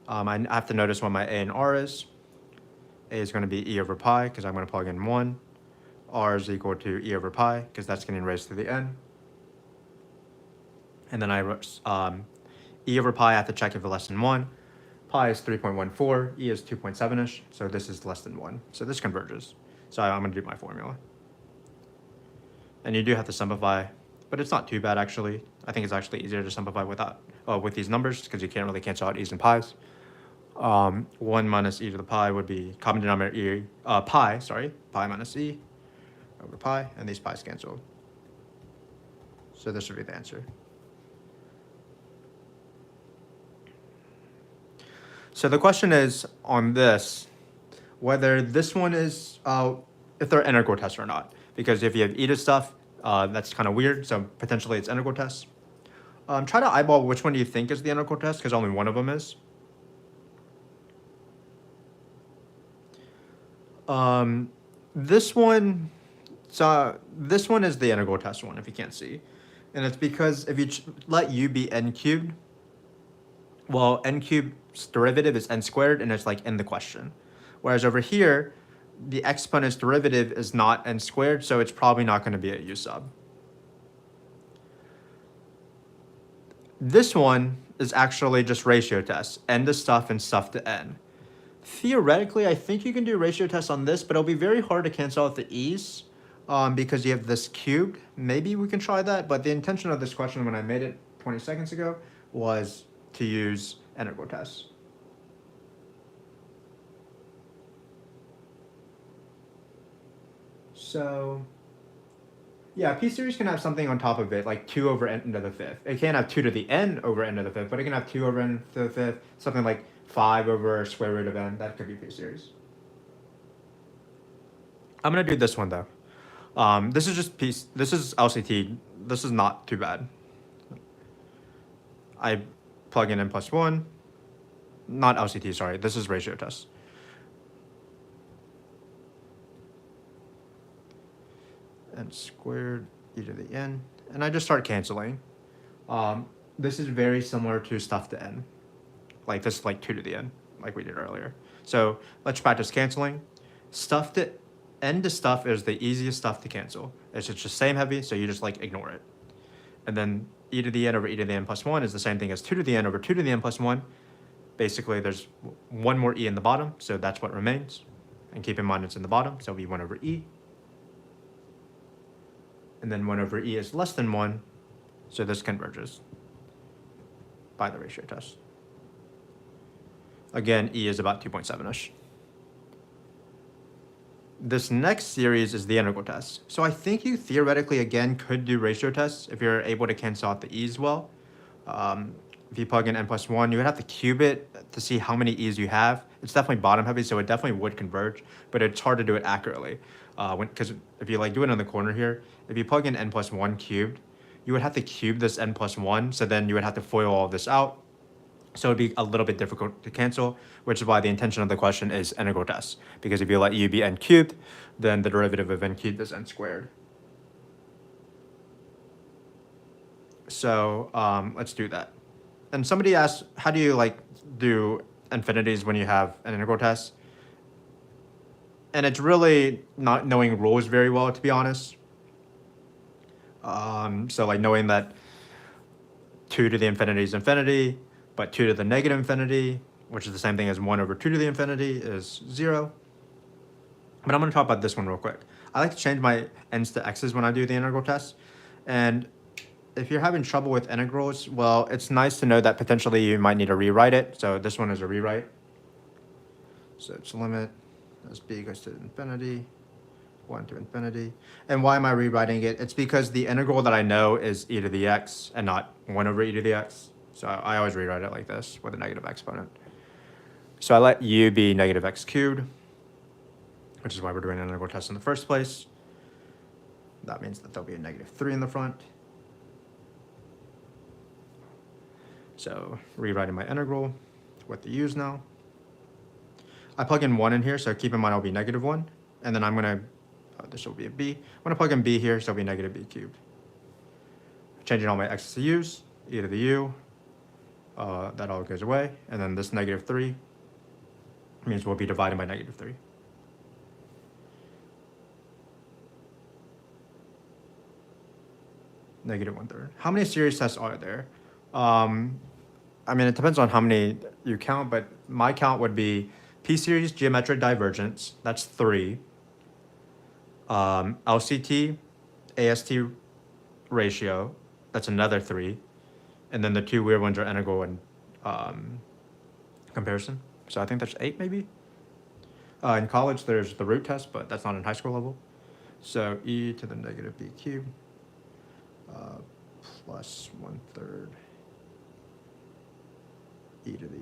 I have to notice what my a and r is. A is going to be e over pi, because I'm going to plug in 1. R is equal to e over pi, because that's getting raised to the n. And then e over pi, I have to check if it's less than 1. Pi is 3.14, e is 2.7-ish, so this is less than 1. So this converges. So I'm going to do my formula. And you do have to simplify, but it's not too bad, actually. I think it's actually easier to simplify with these numbers, because you can't really cancel out e's and pi's. 1 minus e to the pi would be common denominator pi minus e over pi, and these pi's cancel. So this would be the answer. So the question is on this, whether this one is, if they're integral tests or not. Because if you have e to stuff, that's kind of weird, so potentially it's integral tests. Try to eyeball which one do you think is the integral test, because only one of them is. This one is the integral test one, if you can't see. And it's because if you let u be n cubed, well, n cubed's derivative is n squared, and it's like in the question. Whereas over here, the exponent's derivative is not n squared, so it's probably not going to be a u sub. This one is actually just ratio tests, n to stuff and stuff to n. Theoretically, I think you can do ratio tests on this, but it'll be very hard to cancel out the e's because you have this cubed. Maybe we can try that, but the intention of this question when I made it 20 seconds ago was to use integral tests. So, yeah, P series can have something on top of it, like 2 over n to the 5th. It can't have 2 to the n over n to the 5th, but it can have 2 over n to the 5th, something like 5 over square root of n. That could be P series. I'm going to do this one, though. This is just piece. This is LCT. This is not too bad. I plug in n plus 1. Not LCT, sorry. This is ratio test. N squared e to the n. And I just start canceling. This is very similar to stuff to n. Like this is like 2 to the n, like we did earlier. So let's practice canceling. Stuff to n to stuff is the easiest stuff to cancel. It's just the same heavy, so you just like ignore it. And then e to the n over e to the n plus 1 is the same thing as 2 to the n over 2 to the n plus 1. Basically, there's one more e in the bottom, so that's what remains. And keep in mind it's in the bottom, so it'll be 1 over e. And then 1 over e is less than 1, so this converges by the ratio test. Again, e is about 2.7-ish. This next series is the integral test. So I think you theoretically, again, could do ratio tests if you're able to cancel out the e's well. If you plug in n plus 1, you would have to cube it to see how many e's you have. It's definitely bottom heavy, so it definitely would converge, but it's hard to do it accurately. Because if you like do it in the corner here, if you plug in n plus 1 cubed, you would have to cube this n plus 1, so then you would have to FOIL all of this out. So it'd be a little bit difficult to cancel, which is why the intention of the question is integral test. Because if you let u be n cubed, then the derivative of n cubed is n squared. So let's do that. And somebody asked, how do you like do infinities when you have an integral test? And it's really not knowing rules very well, to be honest. So like knowing that 2 to the infinity is infinity, but 2 to the negative infinity, which is the same thing as 1 over 2 to the infinity, is 0. But I'm going to talk about this one real quick. I like to change my n's to x's when I do the integral test. And if you're having trouble with integrals, well, it's nice to know that potentially you might need to rewrite it. So this one is a rewrite. So it's limit as b goes to infinity, 1 to infinity. And why am I rewriting it? It's because the integral that I know is e to the x and not 1 over e to the x. So I always rewrite it like this with a negative exponent. So I let u be negative x cubed, which is why we're doing an integral test in the first place. That means that there'll be a negative 3 in the front. So rewriting my integral with the u's now. I plug in 1 in here, so keep in mind it'll be negative 1. And then I'm going to, this will be a b. I'm going to plug in b here, so it'll be negative b cubed. Changing all my x's to u's, e to the u. That all goes away. And then this negative 3 means we'll be divided by negative 3. Negative 1/3. How many series tests are there? I mean, it depends on how many you count, but my count would be p-series geometric divergence, that's 3. LCT, AST ratio, that's another 3. And then the 2 weird ones are integral and comparison. So I think that's 8 maybe. In college, there's the root test, but that's not in high school level. So e to the negative b cubed plus 1/3 e to the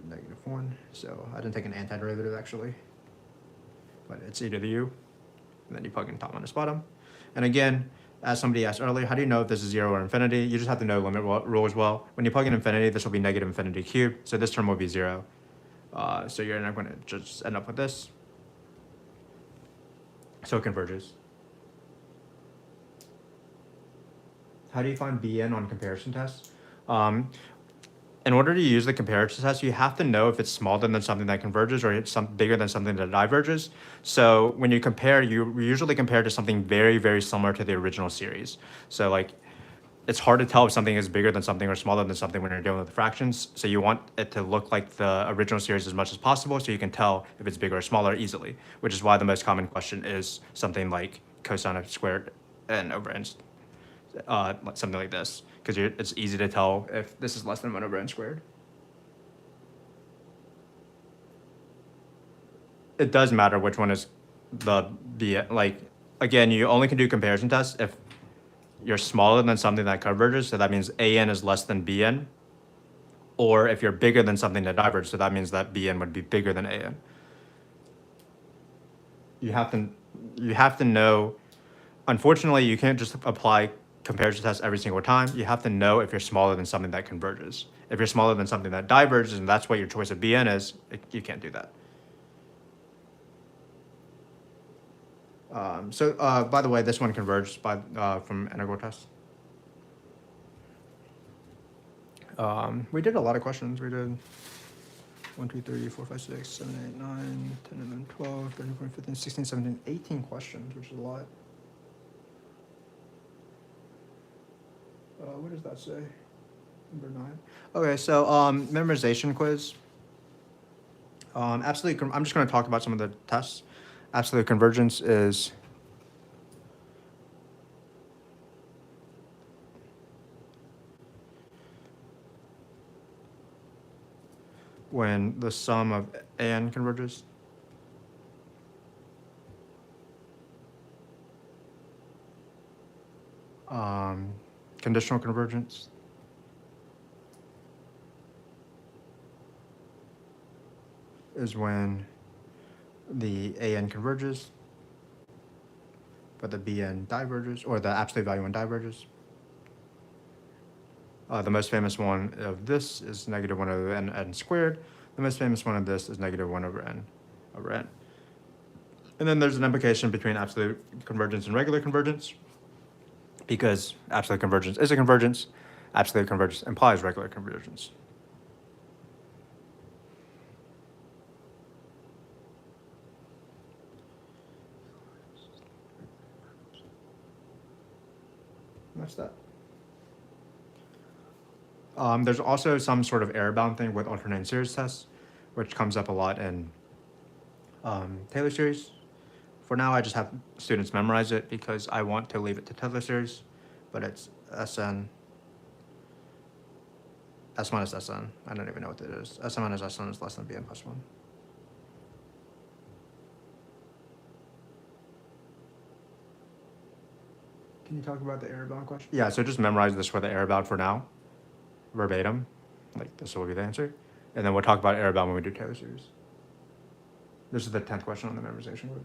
negative 1. So I didn't take an antiderivative actually, but it's e to the u. And then you plug in top minus bottom. And again, as somebody asked earlier, how do you know if this is 0 or infinity? You just have to know limit rule as well. When you plug in infinity, this will be negative infinity cubed. So this term will be 0. So you're not going to just end up with this. So it converges. How do you find Bn on comparison tests? In order to use the comparison test, you have to know if it's smaller than something that converges or it's bigger than something that diverges. So when you compare, you usually compare to something very, very similar to the original series. So like, it's hard to tell if something is bigger than something or smaller than something when you're dealing with the fractions. So you want it to look like the original series as much as possible so you can tell if it's bigger or smaller easily, which is why the most common question is something like cosine of squared n over n, something like this, because it's easy to tell if this is less than 1 over n squared. It does matter which one is the like, again, you only can do comparison tests if you're smaller than something that converges, so that means an is less than bn, or if you're bigger than something that diverges, so that means that bn would be bigger than an. You have to know, Unfortunately, you can't just apply comparison tests every single time. You have to know if you're smaller than something that converges. If you're smaller than something that diverges, and that's what your choice of Bn is, you can't do that. By the way, this one converged from integral tests. We did a lot of questions. We did 1, 2, 3, 4, 5, 6, 7, 8, 9, 10, 11, 12, 13, 14, 15, 16, 17, 18 questions, which is a lot. What does that say? Number 9. Okay, so memorization quiz. I'm just going to talk about some of the tests. Absolute convergence is when the sum of an converges. Conditional convergence is when the an converges, but the bn diverges, or the absolute value one diverges. The most famous one of this is negative 1 over n squared. The most famous one of this is negative 1 over n over n. And then there's an implication between absolute convergence and regular convergence, because absolute convergence is a convergence. Absolute convergence implies regular convergence. That's that. There's also some sort of error-bound thing with alternating series tests, which comes up a lot in Taylor series. For now, I just have students memorize it because I want to leave it to Taylor series, but it's Sn, S minus Sn. I don't even know what it is. Sn minus Sn is less than Bn plus 1. Can you talk about the error-bound question? Yeah, so just memorize this for the error-bound for now, verbatim. Like, this will be the answer. And then we'll talk about error-bound when we do Taylor series. This is the 10th question on the memorization quiz.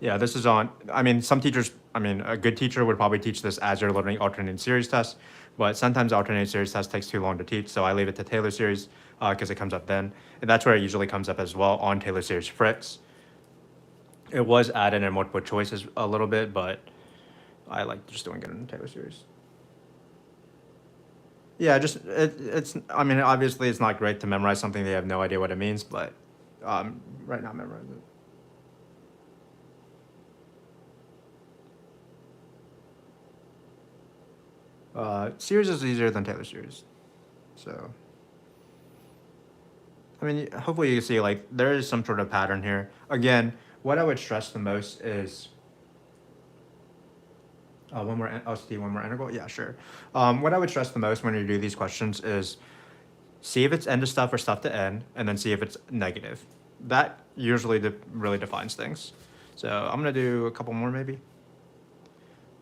Yeah, this is on, some teachers, a good teacher would probably teach this as you're learning alternating series tests, but sometimes alternating series test takes too long to teach, so I leave it to Taylor series because it comes up then. And that's where it usually comes up as well on Taylor series Fritz. It was added in multiple choices a little bit, but I like just doing it in Taylor series. Yeah, obviously it's not great to memorize something they have no idea what it means, but right now memorize it. Series is easier than Taylor series. So, hopefully you can see, like, there is some sort of pattern here. Again, what I would stress the most is, one more LCD, one more integral? Yeah, sure. What I would stress the most when you do these questions is see if it's n to stuff or stuff to n, and then see if it's negative. That usually really defines things. So I'm going to do a couple more maybe.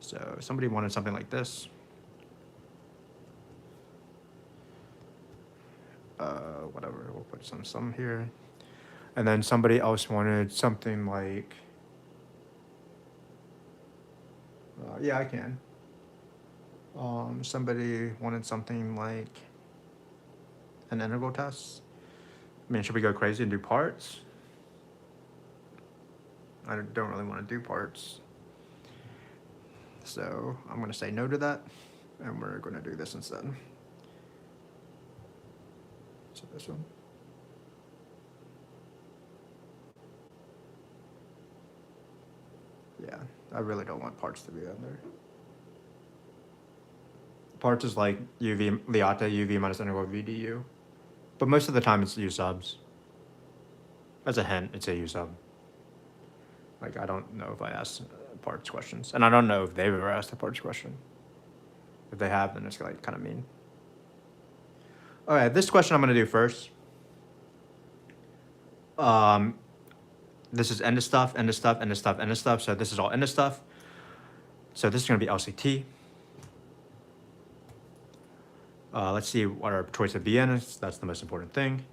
So somebody wanted something like this. Whatever, we'll put some sum here. And then somebody else wanted something like, yeah, I can. Somebody wanted something like an integral test. Should we go crazy and do parts? I don't really want to do parts. So I'm going to say no to that, and we're going to do this instead. So this one. Yeah, I really don't want parts to be on there. Parts is like UV Liata, UV minus integral V du. But most of the time it's U subs. As a hint, it's a U sub. Like, I don't know if I asked parts questions. And I don't know if they've ever asked a parts question. If they have, then it's like kind of mean. Okay, this question I'm going to do first. This is end of stuff, end of stuff, end of stuff, end of stuff. So this is all end of stuff. So this is going to be LCT. Let's see what our choice of Bn is. That's the most important thing.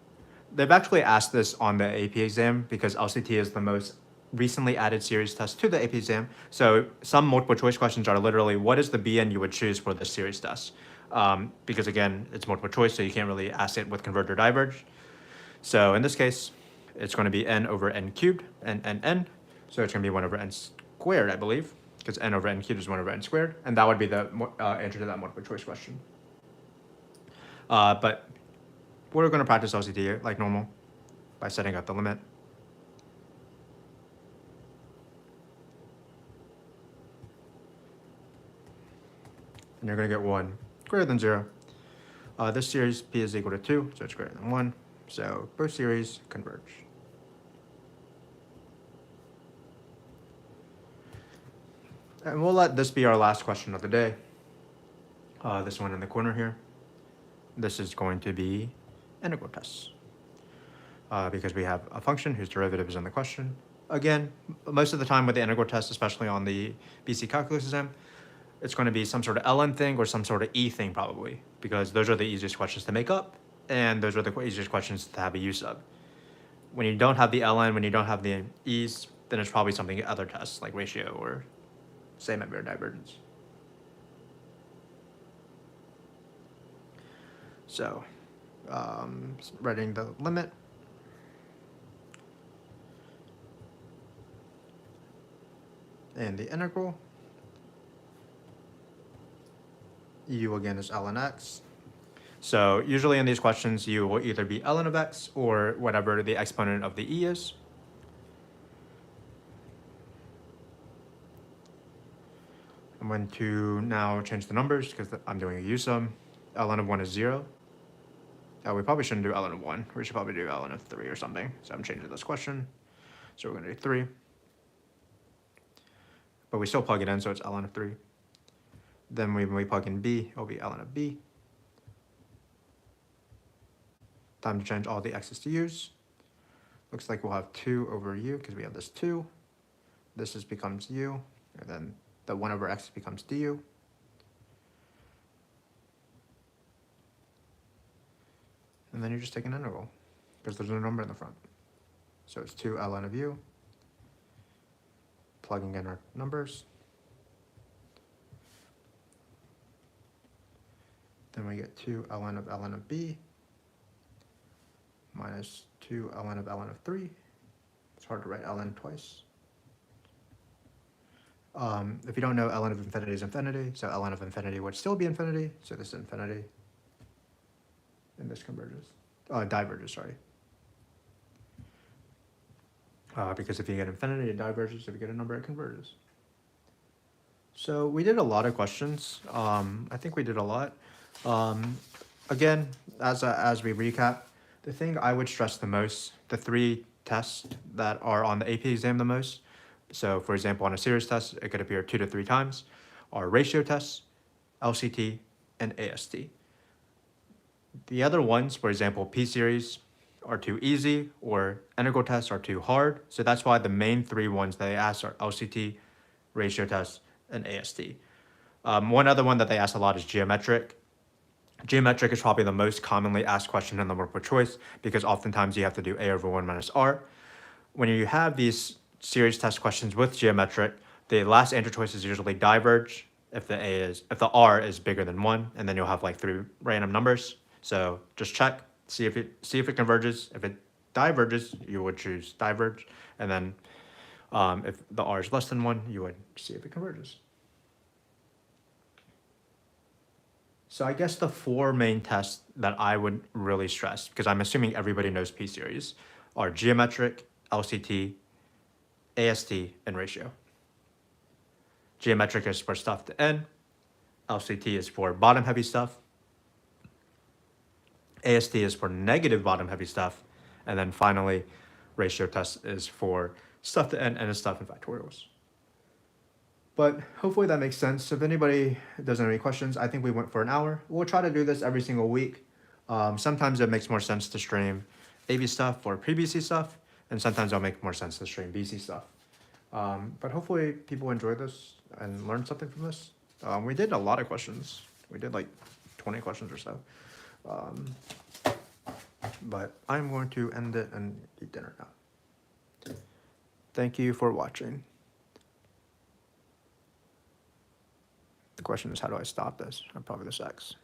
they've actually asked this on the AP exam because LCT is the most recently added series test to the AP exam. So some multiple choice questions are literally, what is the BN you would choose for this series test? Because again, it's multiple choice, so you can't really ask it with converge or diverge. So in this case, it's going to be n over n cubed, n. So it's going to be 1 over n squared, I believe, because n over n cubed is 1 over n squared. And that would be the answer to that multiple choice question. But we're going to practice LCT like normal by setting up the limit. And you're going to get 1 greater than 0. This series, p is equal to 2, so it's greater than 1. So both series converge. And we'll let this be our last question of the day. This one in the corner here. This is going to be integral tests. Because we have a function whose derivative is in the question. Again, most of the time with the integral test, especially on the BC calculus exam, it's going to be some sort of ln thing or some sort of e thing probably, because those are the easiest questions to make up, and those are the easiest questions to have a use of. When you don't have the ln, when you don't have the e's, then it's probably something other tests like ratio or segment or divergence. So, writing the limit. And the integral. U again is ln x. So usually in these questions, u will either be ln of x or whatever the exponent of the e is. I'm going to now change the numbers because I'm doing a u sum. Ln of 1 is 0. We probably shouldn't do ln of 1. We should probably do ln of 3 or something. So I'm changing this question. So we're going to do 3. But we still plug it in, so it's ln of 3. Then when we plug in b, it'll be ln of b. Time to change all the x's to u's. Looks like we'll have 2 over u because we have this 2. This becomes u, and then the 1 over x becomes du. And then you just take an integral because there's no number in the front. So it's 2 ln of u. Plugging in our numbers. Then we get 2 ln of b minus 2 ln of 3. It's hard to write ln twice. If you don't know, ln of infinity is infinity, so ln of infinity would still be infinity, so this is infinity. And this converges. Diverges, sorry. Because if you get infinity, it diverges. If you get a number, it converges. So we did a lot of questions. I think we did a lot. Again, as we recap, the thing I would stress the most, the 3 tests that are on the AP exam the most, so for example, on a series test, it could appear 2 to 3 times, are ratio tests, LCT, and AST. The other ones, for example, P-series, are too easy, or integral tests are too hard, so that's why the main 3 ones that they ask are LCT, ratio tests, and AST. One other one that they ask a lot is geometric. Geometric is probably the most commonly asked question in the multiple choice because oftentimes you have to do a over 1 minus r. When you have these series test questions with geometric, the last answer choice is usually diverge if the r is bigger than 1, and then you'll have like 3 random numbers. So just check, see if it converges. If it diverges, you would choose diverge, and then if the r is less than 1, you would see if it converges. So I guess the 4 main tests that I would really stress, because I'm assuming everybody knows P-series, are geometric, LCT, AST, and ratio. Geometric is for stuff to n, LCT is for bottom-heavy stuff, AST is for negative bottom-heavy stuff, and then finally, ratio test is for stuff to n and stuff in factorials. But hopefully that makes sense. If anybody doesn't have any questions, I think we went for an hour. We'll try to do this every single week. Sometimes it makes more sense to stream AB stuff or pre-BC stuff, and sometimes it'll make more sense to stream BC stuff. But hopefully people enjoy this and learn something from this. We did a lot of questions. We did like 20 questions or so. but I'm going to end it and eat dinner now. Thank you for watching. The question is, how do I stop this? Probably this X.